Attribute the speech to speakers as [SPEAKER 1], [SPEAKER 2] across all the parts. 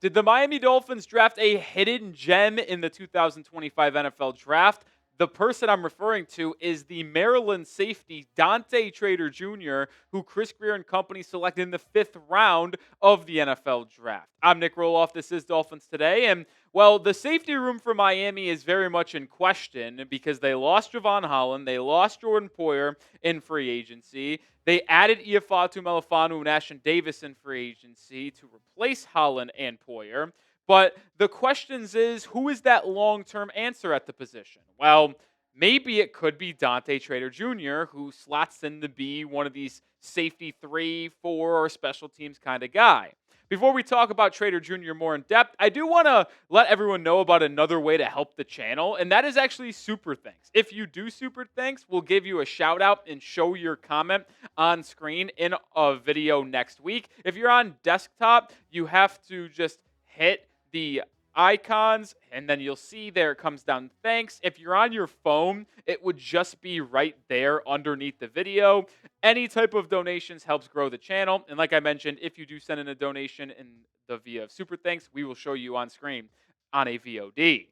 [SPEAKER 1] Did the Miami Dolphins draft a hidden gem in the 2025 NFL Draft? The person I'm referring to is the Maryland safety Dante Trader Jr., who Chris Grier and company selected in the 5th round of the NFL Draft. I'm Nic Rohloff. This is Dolphins Today. And, well, the safety room for Miami is very much in question because they lost Javon Holland. They lost Jordan Poyer in free agency. They added Ifeatu Melifonwu and Ashtyn Davis in free agency to replace Holland and Poyer. But the questions is, who is that long-term answer at the position? Well, maybe it could be Dante Trader Jr., who slots in to be one of these safety 3, 4, or special teams kind of guy. Before we talk about Trader Jr. more in depth, I do want to let everyone know about another way to help the channel, and that is actually Super Thanks. If you do Super Thanks, we'll give you a shout out and show your comment on screen in a video next week. If you're on desktop, you have to just hit the icons, and then you'll see there it comes down thanks. If you're on your phone, it would just be right there underneath the video. Any type of donations helps grow the channel. And like I mentioned, if you do send in a donation in the via Super Thanks, we will show you on screen on a VOD.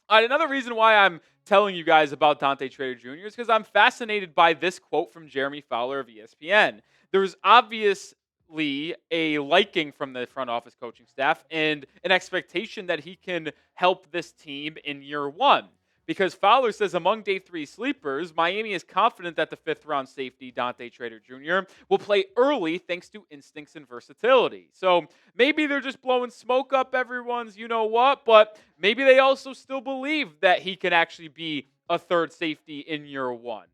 [SPEAKER 1] Another reason why I'm telling you guys about Dante Trader Jr. is because I'm fascinated by this quote from Jeremy Fowler of ESPN. There's obviously a liking from the front office coaching staff and an expectation that he can help this team in year one. Because Fowler says among day 3 sleepers, Miami is confident that the 5th round safety, Dante Trader Jr., will play early thanks to instincts and versatility. So maybe they're just blowing smoke up everyone's you know what, but maybe they also still believe that he can actually be a third safety in year one.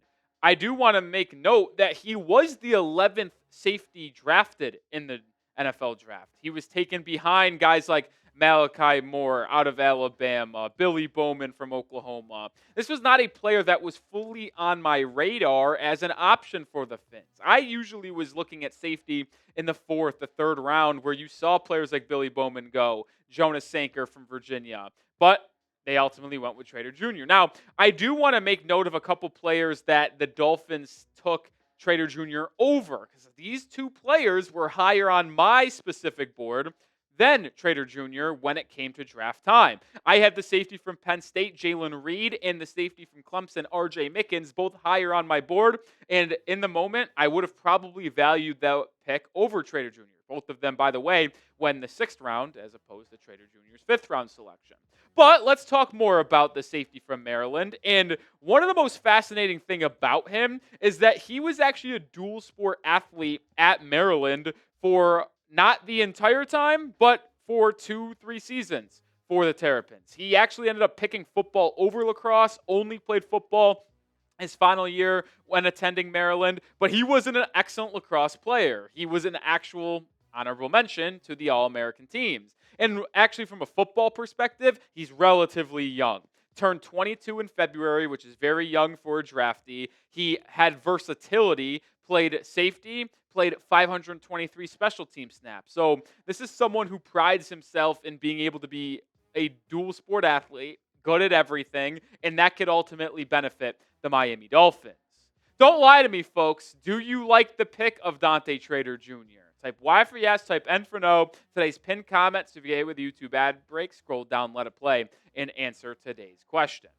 [SPEAKER 1] I do want to make note that he was the 11th safety drafted in the NFL draft. He was taken behind guys like Malachi Moore out of Alabama, Billy Bowman from Oklahoma. This was not a player that was fully on my radar as an option for the Fins. I usually was looking at safety in the 4th, the 3rd round, where you saw players like Billy Bowman go, Jonas Sanker from Virginia. But they ultimately went with Trader Jr. Now, I do want to make note of a couple players that the Dolphins took Trader Jr. over, because these two players were higher on my specific board than Trader Jr. when it came to draft time. I had the safety from Penn State, Jalen Reed, and the safety from Clemson, R.J. Mickens, both higher on my board. And in the moment, I would have probably valued that pick over Trader Jr. Both of them, by the way, went in the 6th round as opposed to Trader Jr.'s 5th round selection. But let's talk more about the safety from Maryland. And one of the most fascinating thing about him is that he was actually a dual sport athlete at Maryland for not the entire time, but for 2-3 seasons for the Terrapins. He actually ended up picking football over lacrosse, only played football his final year when attending Maryland, but he wasn't an excellent lacrosse player. He was an actual honorable mention to the All-American teams. And actually, from a football perspective, he's relatively young. Turned 22 in February, which is very young for a draftee. He had versatility, played safety, played 523 special team snaps. So this is someone who prides himself in being able to be a dual sport athlete, good at everything, and that could ultimately benefit the Miami Dolphins. Don't lie to me, folks. Do you like the pick of Dante Trader Jr.? Type Y for yes, type N for no. Today's pinned comments to VA with the YouTube ad break. Scroll down, let it play, and answer today's question.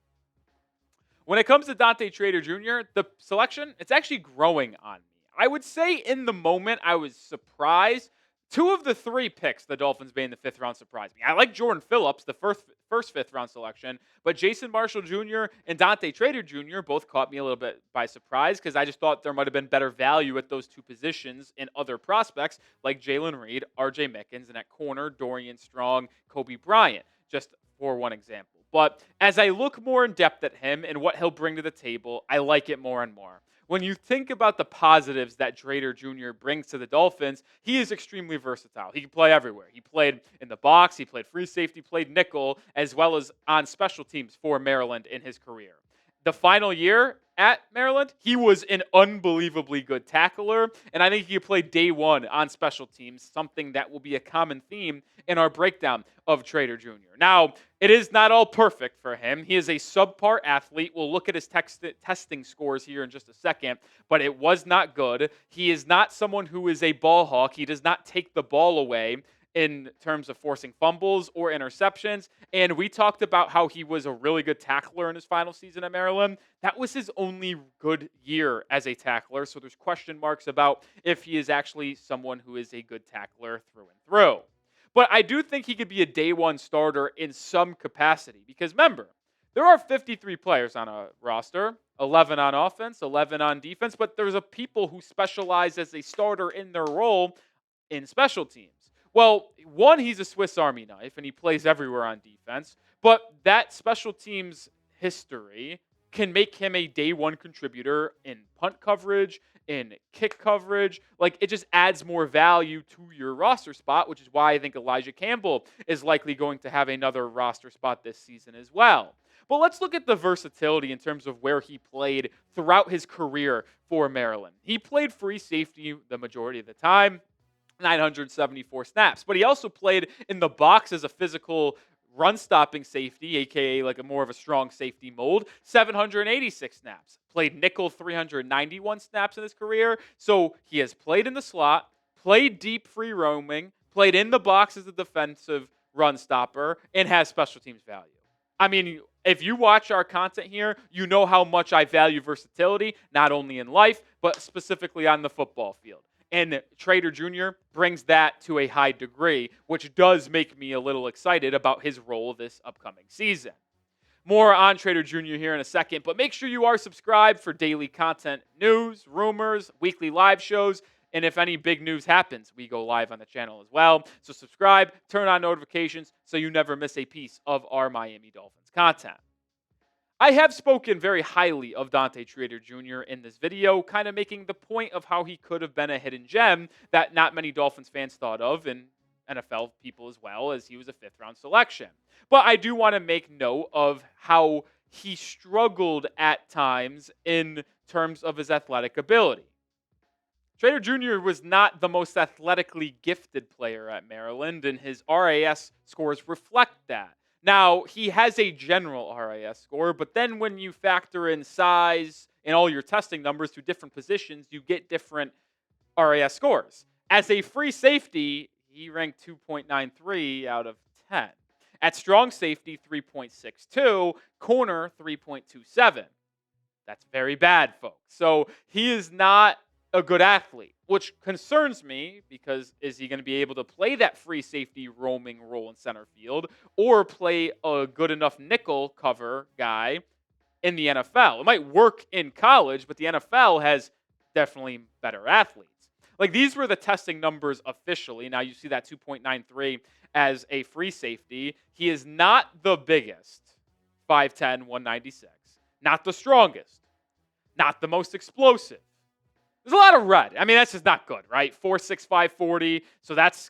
[SPEAKER 1] When it comes to Dante Trader Jr., the selection, it's actually growing on me. I would say in the moment I was surprised. 2 of the 3 picks the Dolphins made in the 5th round surprised me. I like Jordan Phillips, the first 5th round selection, but Jason Marshall Jr. and Dante Trader Jr. both caught me a little bit by surprise because I just thought there might have been better value at those 2 positions in other prospects like Jalen Reed, R.J. Mickens, and at corner, Dorian Strong, Kobe Bryant, just for one example. But as I look more in depth at him and what he'll bring to the table, I like it more and more. When you think about the positives that Trader Jr. brings to the Dolphins, he is extremely versatile. He can play everywhere. He played in the box, he played free safety, played nickel, as well as on special teams for Maryland in his career. The final year, at Maryland, he was an unbelievably good tackler, and I think he could play day one on special teams, something that will be a common theme in our breakdown of Trader Jr. Now, it is not all perfect for him. He is a subpar athlete. We'll look at his testing scores here in just a second, but it was not good. He is not someone who is a ball hawk. He does not take the ball away in terms of forcing fumbles or interceptions. And we talked about how he was a really good tackler in his final season at Maryland. That was his only good year as a tackler. So there's question marks about if he is actually someone who is a good tackler through and through. But I do think he could be a day one starter in some capacity because remember, there are 53 players on a roster, 11 on offense, 11 on defense, but there's a people who specialize as a starter in their role in special teams. Well, one, he's a Swiss Army knife, and he plays everywhere on defense. But that special teams history can make him a day one contributor in punt coverage, in kick coverage. Like, it just adds more value to your roster spot, which is why I think Elijah Campbell is likely going to have another roster spot this season as well. But let's look at the versatility in terms of where he played throughout his career for Maryland. He played free safety the majority of the time. 974 snaps. But he also played in the box as a physical run-stopping safety, a.k.a. like a more of a strong safety mold, 786 snaps. Played nickel 391 snaps in his career. So he has played in the slot, played deep free roaming, played in the box as a defensive run stopper, and has special teams value. I mean, if you watch our content here, you know how much I value versatility, not only in life, but specifically on the football field. And Trader Jr. brings that to a high degree, which does make me a little excited about his role this upcoming season. More on Trader Jr. here in a second, but make sure you are subscribed for daily content, news, rumors, weekly live shows, and if any big news happens, we go live on the channel as well. So subscribe, turn on notifications so you never miss a piece of our Miami Dolphins content. I have spoken very highly of Dante Trader Jr. in this video, kind of making the point of how he could have been a hidden gem that not many Dolphins fans thought of, and NFL people as well, as he was a fifth-round selection. But I do want to make note of how he struggled at times in terms of his athletic ability. Trader Jr. was not the most athletically gifted player at Maryland, and his RAS scores reflect that. Now, he has a general RAS score, but then when you factor in size and all your testing numbers to different positions, you get different RAS scores. As a free safety, he ranked 2.93 out of 10. At strong safety, 3.62. Corner, 3.27. That's very bad, folks. So he is not a good athlete, which concerns me because is he going to be able to play that free safety roaming role in center field or play a good enough nickel cover guy in the NFL? It might work in college, but the NFL has definitely better athletes. Like, these were the testing numbers officially. Now you see that 2.93 as a free safety. He is not the biggest, 5'10", 196. Not the strongest. Not the most explosive. There's a lot of red. I mean, that's just not good, right? 4.65 40, so that's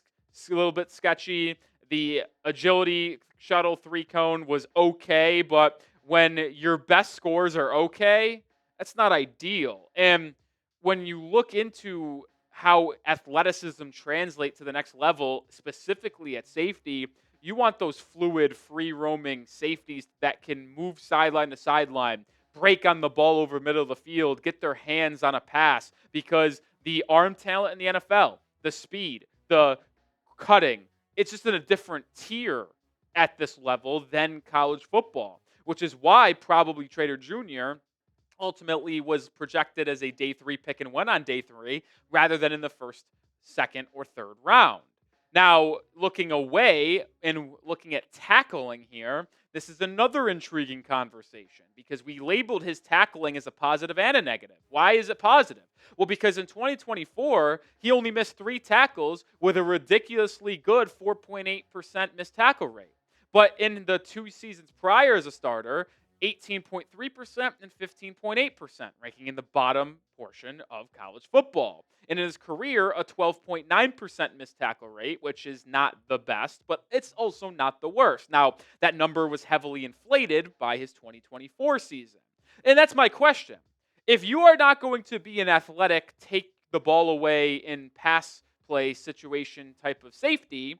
[SPEAKER 1] a little bit sketchy. The agility shuttle 3-cone was okay, but when your best scores are okay, that's not ideal. And when you look into how athleticism translates to the next level, specifically at safety, you want those fluid, free-roaming safeties that can move sideline to sideline, break on the ball over middle of the field, get their hands on a pass, because the arm talent in the NFL, the speed, the cutting, it's just in a different tier at this level than college football, which is why probably Trader Jr. ultimately was projected as a day 3 pick and went on day 3 rather than in the first, second, or third round. Now, looking away and looking at tackling here, this is another intriguing conversation because we labeled his tackling as a positive and a negative. Why is it positive? Well, because in 2024, he only missed 3 tackles with a ridiculously good 4.8% missed tackle rate. But in the 2 seasons prior as a starter, 18.3% and 15.8%, ranking in the bottom portion of college football. And in his career, a 12.9% missed tackle rate, which is not the best, but it's also not the worst. Now, that number was heavily inflated by his 2024 season. And that's my question. If you are not going to be an athletic, take the ball away in pass play situation type of safety,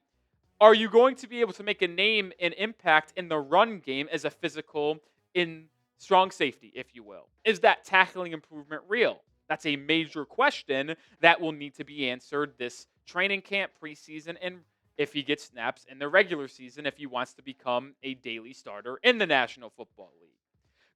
[SPEAKER 1] are you going to be able to make a name and impact in the run game as a physical in strong safety, if you will? Is that tackling improvement real? That's a major question that will need to be answered this training camp, preseason, and if he gets snaps in the regular season, if he wants to become a daily starter in the National Football League.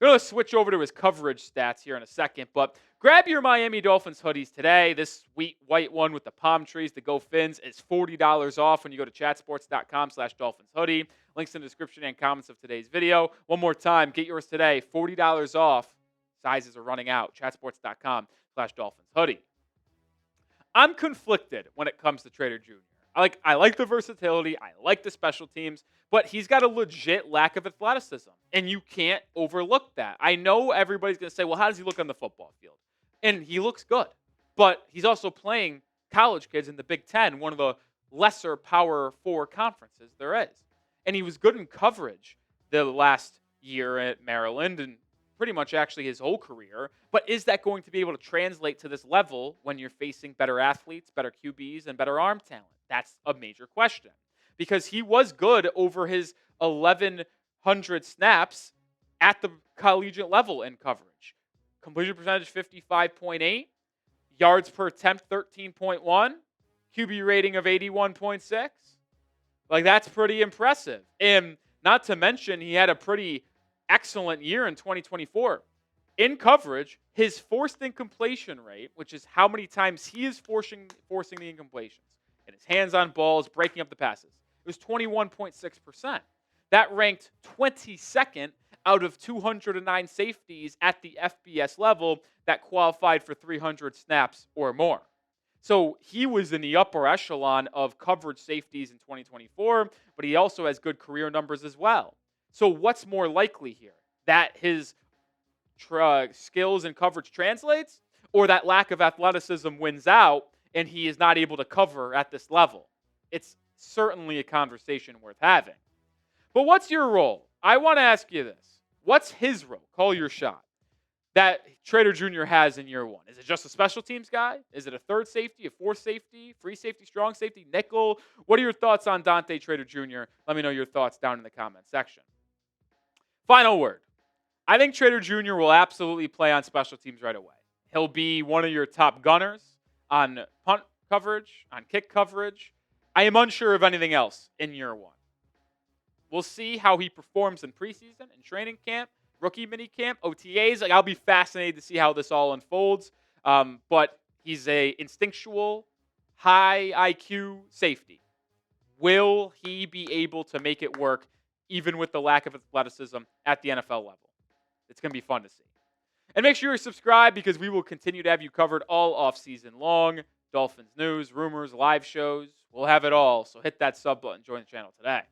[SPEAKER 1] We're going to switch over to his coverage stats here in a second, but grab your Miami Dolphins hoodies today. This sweet white one with the palm trees, the Go Fins, is $40 off when you go to chatsports.com/Dolphins hoodie. Links in the description and comments of today's video. One more time, get yours today, $40 off. Sizes are running out. Chatsports.com/Dolphins hoodie. I'm conflicted when it comes to Trader Jr. I like the versatility. I like the special teams, but he's got a legit lack of athleticism, and you can't overlook that. I know everybody's going to say, well, how does he look on the football field? And he looks good, but he's also playing college kids in the Big Ten, one of the lesser Power 4 conferences there is. And he was good in coverage the last year at Maryland and pretty much actually his whole career. But is that going to be able to translate to this level when you're facing better athletes, better QBs, and better arm talent? That's a major question. Because he was good over his 1,100 snaps at the collegiate level in coverage. Completion percentage 55.8, yards per attempt 13.1, QB rating of 81.6. That's pretty impressive. And not to mention, he had a pretty excellent year in 2024. In coverage, his forced incompletion rate, which is how many times he is forcing the incompletions, and his hands on balls, breaking up the passes, it was 21.6%. That ranked 22nd out of 209 safeties at the FBS level that qualified for 300 snaps or more. So he was in the upper echelon of coverage safeties in 2024, but he also has good career numbers as well. So what's more likely here? That his skills and coverage translates, or that lack of athleticism wins out and he is not able to cover at this level? It's certainly a conversation worth having. But what's your role? I want to ask you this. What's his role? Call your shot. That Trader Jr. has in year one. Is it just a special teams guy? Is it a third safety, a fourth safety, free safety, strong safety, nickel? What are your thoughts on Dante Trader Jr.? Let me know your thoughts down in the comment section. Final word. I think Trader Jr. will absolutely play on special teams right away. He'll be one of your top gunners on punt coverage, on kick coverage. I am unsure of anything else in year one. We'll see how he performs in preseason, in training camp, rookie mini camp, OTAs. I'll be fascinated to see how this all unfolds. But he's a instinctual, high IQ safety. Will he be able to make it work even with the lack of athleticism at the NFL level? It's going to be fun to see. And make sure you subscribe because we will continue to have you covered all offseason long. Dolphins news, rumors, live shows. We'll have it all. So hit that sub button. Join the channel today.